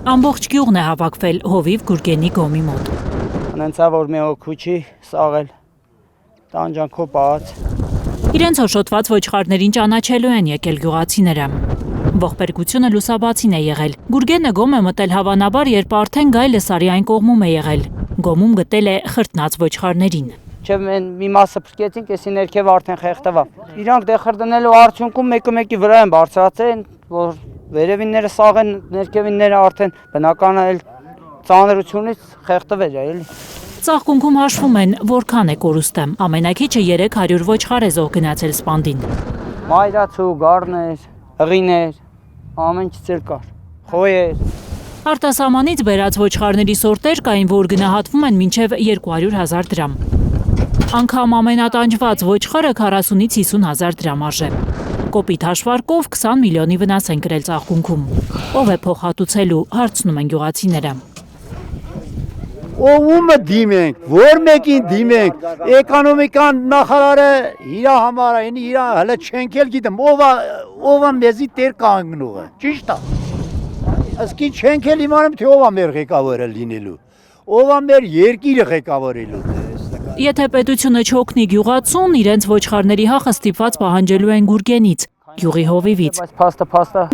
Ամբողջ գյուղն է հավաքվել հովիվ Գուրգենի գոմի մոտ։ Անցա որ մի օքուչի սաղել տանջանքով պահած։ Իրենց հոշոտված ոչխարներին ճանաչելու են եկել գյուղացիները։ Ողբերգությունը լուսաբացին է եղել։ Գուրգենը գոմ է մտել հավանաբար, երբ արդեն գայլը Սարի այն կողմում է եղել։ Գոմում գտել է խրտնած ոչխարներին։ Չէ, մի մասը փրկեցինք, էսի ներքև արդեն խեղդվա։ Իրանք դե խրտնելու արդյունքում մեկի վրա են բարձրացել, որ վերևինները սաղեն, ներքևինները արդեն բնական է ծանրությունից խեղդվել է, էլի։ Ծաղկունքում հաշվում են, որքան է կորուստը։ Ամենակիչը 300 ոչխար է զոհ գնացել սպանդին։ Մայրացու, գառներ, հղիներ, ամեն ինչ էլ կար, խոյեր։ Արտասահմանից բերած ոչխարների սորտեր կային, որ գնահատվում են մինչև 200,000 դրամ։ Անգամ ամենատանջված ոչխարը 40-ից 50,000 դրամ արժե։ Կոպիտ հաշվարկով 20 միլիոնի վնաս են կրել ծաղկունքում։ Ով է փոխհատուցելու, հարցնում են գյուղացիները։ Ովումը դիմենք, որ մեկին դիմենք, էկոնոմիկան նախարարը իրա համար է, իրա հələ չենք էլ գիտեմ, ով է մեզի տեր կանգնողը, ճիշտ է։ Ասկի չենք էլ իմանում, թե ով է մեր ղեկավարը լինելու, ով է մեր երկիրը ղեկավարելու։ Եթե պետությունը չօգնի գյուղացուն, իրենց ոչխարների հախը ստիպված պահանջելու են Գուրգենից, գյուղի հովիվից։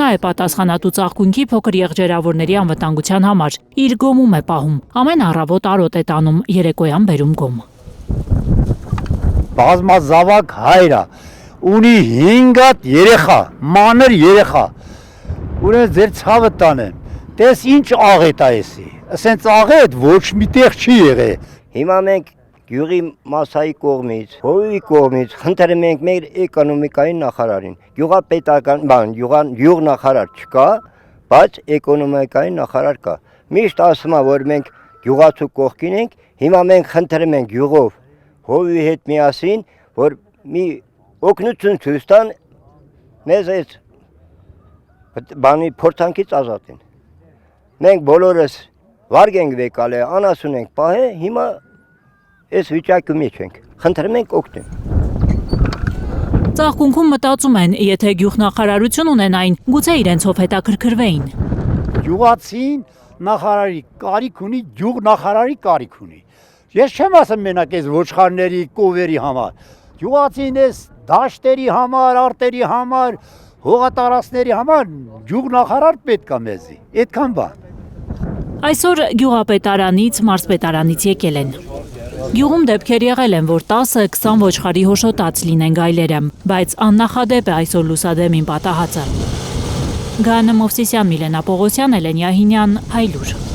Նա է պատասխանատու ծաղկունքի փոքր եղջերավորների անվտանգության համար։ Իր գոմում է պահում։ Ամեն առավոտ արոտ է տանում, երեկոյան բերում գոմ։ Բազմազավակ հայր է, ունի 5 հատ երեխա, մանր երեխա։ Ուրեմն ձեր ցավը տանեմ։ Տես ինչ աղետ է էսի։ Ասենց աղետ ոչ մի տեղ չի եղել։ Հիմա մենք Գյուղի մասայի կողմից, հովիվի կողմից խնդրում ենք մեր էկոնոմիկայի նախարարին։ Գյուղապետական, գյուղ նախարար չկա, բայց էկոնոմիկայի նախարար կա։ Միշտ ասում է, որ մենք գյուղացու կողքին ենք, հիմա մենք խնդրում ենք գյուղով հովիվի հետ միասին, որ մի օգնություն ցույց տան մեզ այդ բանի փորձանքից ազատեն։ Մենք բոլորս վարգ ենք եկալ, անասուն ենք պահել, հիմա Այս վիճակի մեջ ենք, խնդրում ենք օգնեն։ Ծաղկունքում մտածում են, եթե գյուղնախարարություն ունենային, գուցե իրենցով հետաքրքրվեին։ Գյուղացին նախարարի կարիք ունի, գյուղ նախարարի կարիք ունի։ Ես չեմ ասում մենակ այս ոչխարների, կովերի համար։ Գյուղացին այս դաշտերի համար, արտերի համար, հողատարածքների համար գյուղ նախարար պետք է մեզի։ Այդքան բան։ Այսօր գյուղապետարանից, մարզպետարանից եկել են։ Գյուղում դեպքեր եղել են, որ 10-20 ոչխարի հոշոտած լինեն գայլերը, բայց աննախադեպ է այսօր լուսադեմին պատահածը։ Գայանե Մովսիսյան, Միլենա Պողոսյան, Էլենա Հինյան, Հայլուր։